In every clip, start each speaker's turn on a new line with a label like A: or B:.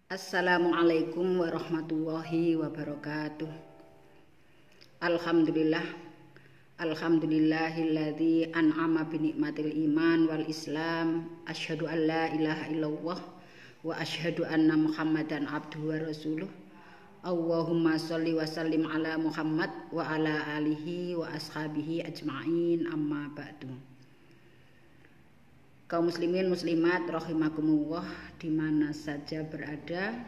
A: Assalamualaikum warahmatullahi wabarakatuh. Alhamdulillah. Alhamdulillahilladzi an'ama bi nikmatil iman wal islam. Asyhadu an la ilaha illallah wa asyhadu anna Muhammadan abduhu wa rasuluh. Allahumma sholli wa sallim ala Muhammad wa ala alihi wa ashabihi ajma'in, amma ba'du. Kaum muslimin muslimat rahimakumullah di mana saja berada.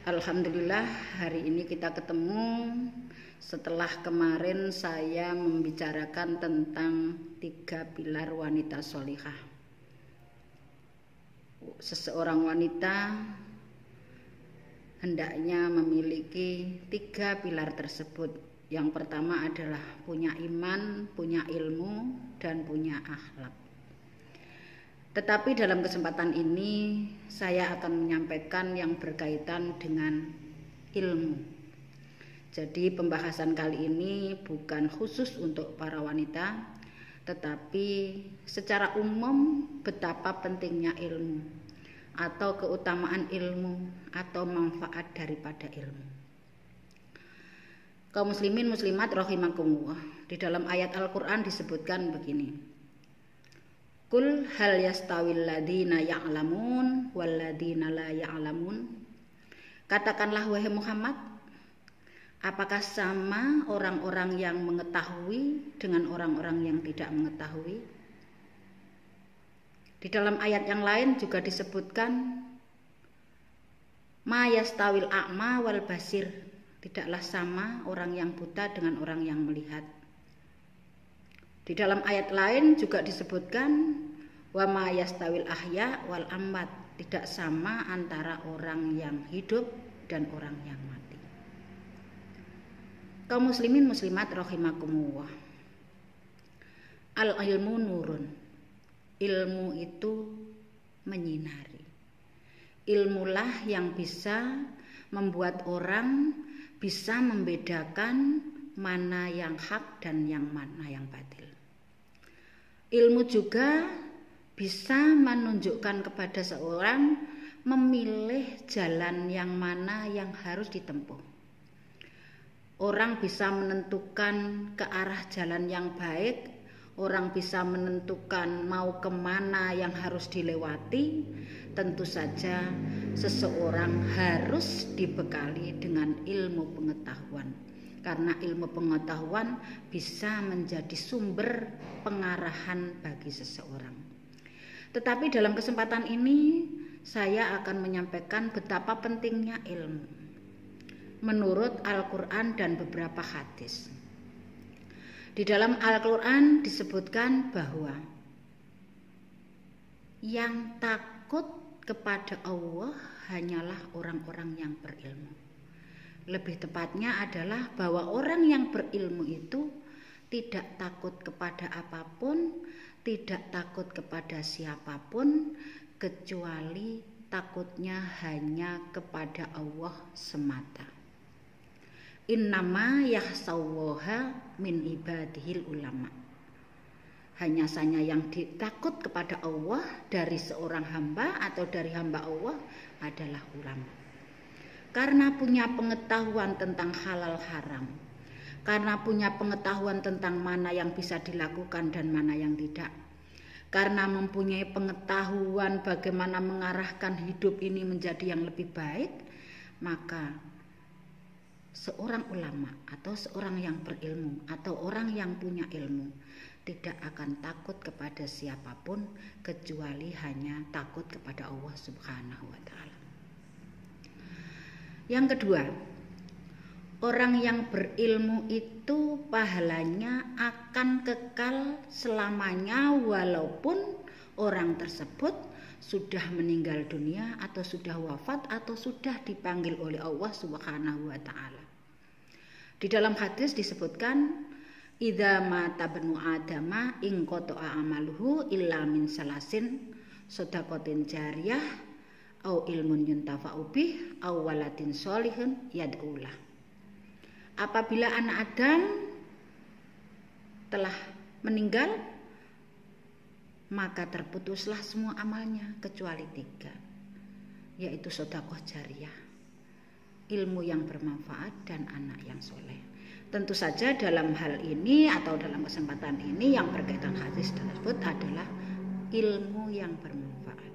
A: Alhamdulillah hari ini kita ketemu setelah kemarin saya membicarakan tentang 3 pilar wanita sholihah. Seseorang wanita hendaknya memiliki 3 pilar tersebut. Yang pertama adalah punya iman, punya ilmu, dan punya akhlak. Tetapi dalam kesempatan ini saya akan menyampaikan yang berkaitan dengan ilmu. Jadi pembahasan kali ini bukan khusus untuk para wanita, tetapi secara umum betapa pentingnya ilmu atau keutamaan ilmu atau manfaat daripada ilmu. Kaum muslimin muslimat rahimakumullah, di dalam ayat Al-Qur'an disebutkan begini. Qul hal yastawil ladina ya'lamun wal ladina la ya'lamun. Katakanlah wahai Muhammad, apakah sama orang-orang yang mengetahui dengan orang-orang yang tidak mengetahui? Di dalam ayat yang lain juga disebutkan ma yastawil a'ma wal basir. Tidaklah sama orang yang buta dengan orang yang melihat. Di dalam ayat lain juga disebutkan wa ma yastawil ahya wal amwat, tidak sama antara orang yang hidup dan orang yang mati. Kaum muslimin muslimat rahimakumullah. Al ilmu nurun. Ilmu itu menyinari. Ilmulah yang bisa membuat orang bisa membedakan mana yang hak dan yang mana yang batil. Ilmu juga bisa menunjukkan kepada seorang memilih jalan yang mana yang harus ditempuh. Orang bisa menentukan ke arah jalan yang baik, orang bisa menentukan mau kemana yang harus dilewati. Tentu saja seseorang harus dibekali dengan ilmu pengetahuan. Karena ilmu pengetahuan bisa menjadi sumber pengarahan bagi seseorang. Tetapi dalam kesempatan ini saya akan menyampaikan betapa pentingnya ilmu menurut Al-Quran dan beberapa hadis. Di dalam Al-Quran disebutkan bahwa yang takut kepada Allah hanyalah orang-orang yang berilmu. Lebih tepatnya adalah bahwa orang yang berilmu itu tidak takut kepada apapun, tidak takut kepada siapapun, kecuali takutnya hanya kepada Allah semata. Innama yakhsawwaha min ibadihil ulama. Hanya saja yang ditakut kepada Allah dari seorang hamba atau dari hamba Allah adalah ulama. Karena punya pengetahuan tentang halal haram, karena punya pengetahuan tentang mana yang bisa dilakukan dan mana yang tidak, karena mempunyai pengetahuan bagaimana mengarahkan hidup ini menjadi yang lebih baik, maka seorang ulama atau seorang yang berilmu atau orang yang punya ilmu tidak akan takut kepada siapapun kecuali hanya takut kepada Allah Subhanahu wa ta'ala. Yang kedua, orang yang berilmu itu pahalanya akan kekal selamanya walaupun orang tersebut sudah meninggal dunia atau sudah wafat atau sudah dipanggil oleh Allah Subhanahu wa ta'ala. Di dalam hadis disebutkan idza mata banu adama in qata'a amaluhu illa min salasin shadaqatin jariyah au ilmun yuntafa'u bih au waladin sholihun yad'ulah. Apabila anak Adam telah meninggal, maka terputuslah semua amalnya kecuali 3. yaitu sedekah jariyah, ilmu yang bermanfaat dan anak yang soleh. Tentu saja dalam hal ini atau dalam kesempatan ini yang berkaitan hadis tersebut adalah ilmu yang bermanfaat.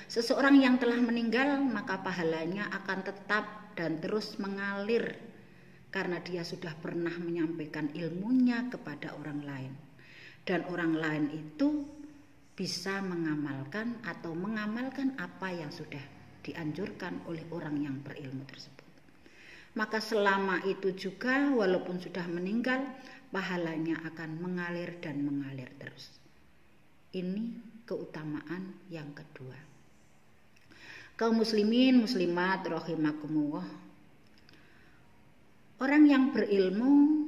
A: Seseorang yang telah meninggal maka pahalanya akan tetap dan terus mengalir karena dia sudah pernah menyampaikan ilmunya kepada orang lain. Dan orang lain itu bisa mengamalkan atau mengamalkan apa yang sudah dianjurkan oleh orang yang berilmu tersebut. Maka selama itu juga walaupun sudah meninggal, pahalanya akan mengalir dan mengalir terus. Ini keutamaan yang kedua. Kaum muslimin muslimat rahimakumullah. Orang yang berilmu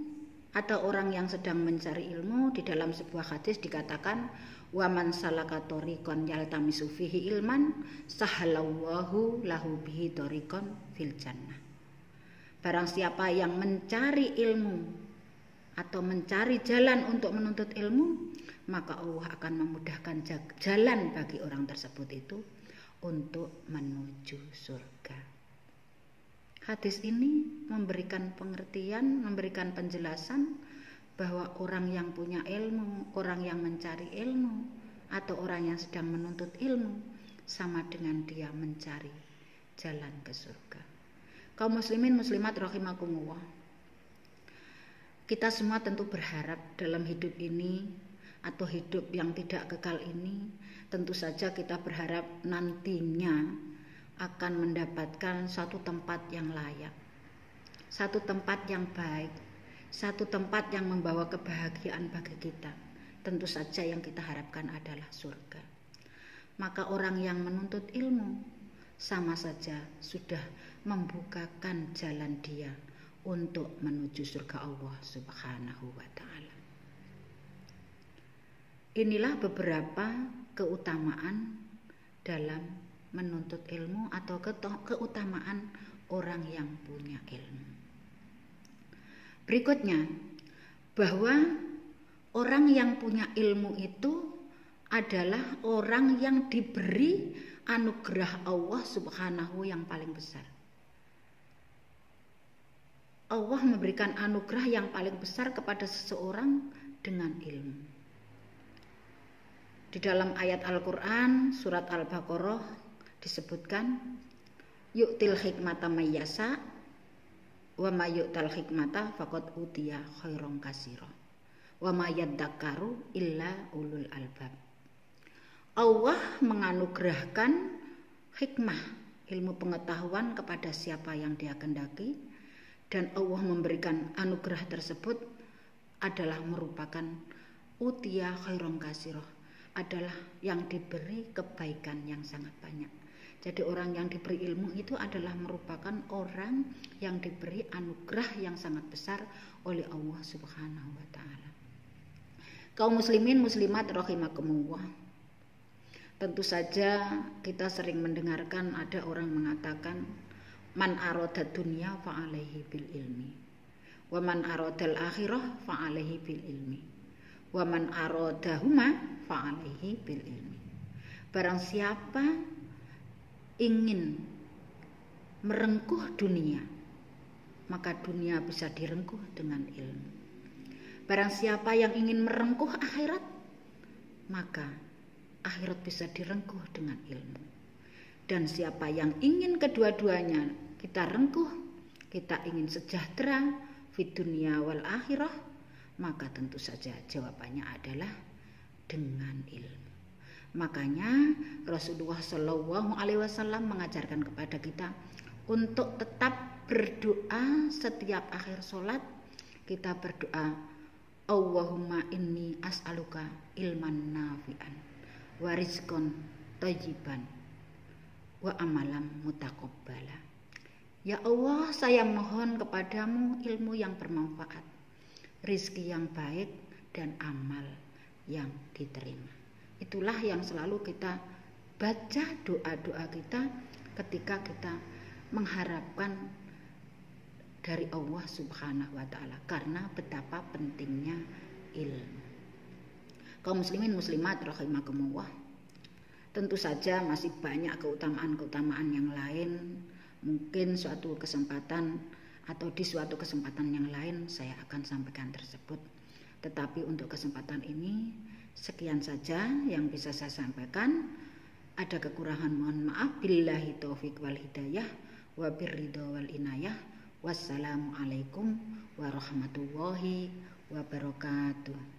A: atau orang yang sedang mencari ilmu, di dalam sebuah hadis dikatakan wa man salaka tariqan yaltamisu fihi ilman sahalallahu lahu bihi tariqan fil jannah. Barang siapa yang mencari ilmu atau mencari jalan untuk menuntut ilmu, maka Allah akan memudahkan jalan bagi orang tersebut itu untuk menuju surga. Hadis ini memberikan pengertian, memberikan penjelasan bahwa orang yang punya ilmu, orang yang mencari ilmu, atau orang yang sedang menuntut ilmu sama dengan dia mencari jalan ke surga. Kaum muslimin muslimat rahimakumullah. Kita semua tentu berharap dalam hidup ini atau hidup yang tidak kekal ini, tentu saja kita berharap nantinya akan mendapatkan satu tempat yang layak, satu tempat yang baik, satu tempat yang membawa kebahagiaan bagi kita. Tentu saja yang kita harapkan adalah surga. Maka orang yang menuntut ilmu sama saja sudah membukakan jalan dia untuk menuju surga Allah Subhanahu wa ta'ala. Inilah beberapa keutamaan dalam menuntut ilmu atau keutamaan orang yang punya ilmu. Berikutnya, bahwa orang yang punya ilmu itu adalah orang yang diberi anugerah Allah Subhanahu yang paling besar. Allah memberikan anugerah yang paling besar kepada seseorang dengan ilmu. Di dalam ayat Al-Quran surat Al-Baqarah disebutkan yu'til hikmata mayyasa wa ma yu'tal hikmata faqad utiya khairon katsira wa ma yadzakkaru illa ulul albab. Allah menganugerahkan hikmah, ilmu pengetahuan kepada siapa yang Dia kehendaki, dan Allah memberikan anugerah tersebut adalah merupakan utiya khairon katsira, adalah yang diberi kebaikan yang sangat banyak. Jadi orang yang diberi ilmu itu adalah merupakan orang yang diberi anugerah yang sangat besar oleh Allah Subhanahu wa ta'ala. Kaum muslimin muslimat rahimakumullah. Tentu saja kita sering mendengarkan ada orang mengatakan man arada dunya fa alaihi bil ilmi wa man aradal akhirah fa alaihi bil ilmi wa man aradahuma fa alaihi bil ilmi. Barang siapa ingin merengkuh dunia, maka dunia bisa direngkuh dengan ilmu. Barang siapa yang ingin merengkuh akhirat, maka akhirat bisa direngkuh dengan ilmu. Dan siapa yang ingin kedua-duanya kita rengkuh, kita ingin sejahtera fid dunya wal akhirah, maka tentu saja jawabannya adalah dengan ilmu. Makanya Rasulullah Shallallahu Alaihi Wasallam mengajarkan kepada kita untuk tetap berdoa setiap akhir sholat. Kita berdoa, Allahumma inni as'aluka ilman nafi'an wa rizqan thayyiban wa amalan mutaqabbala. Ya Allah, saya mohon kepadamu ilmu yang bermanfaat, rizki yang baik, dan amal yang diterima. Itulah yang selalu kita baca doa-doa kita ketika kita mengharapkan dari Allah Subhanahu wa ta'ala, karena betapa pentingnya ilmu. Kaum muslimin muslimat rahimakumullah. Tentu saja masih banyak keutamaan-keutamaan yang lain. Mungkin suatu kesempatan atau di suatu kesempatan yang lain saya akan sampaikan tersebut. Tetapi untuk kesempatan ini sekian saja yang bisa saya sampaikan. Ada kekurangan mohon maaf. Billahi taufik wal hidayah wa birridha wal inayah. Wassalamualaikum warahmatullahi wabarakatuh.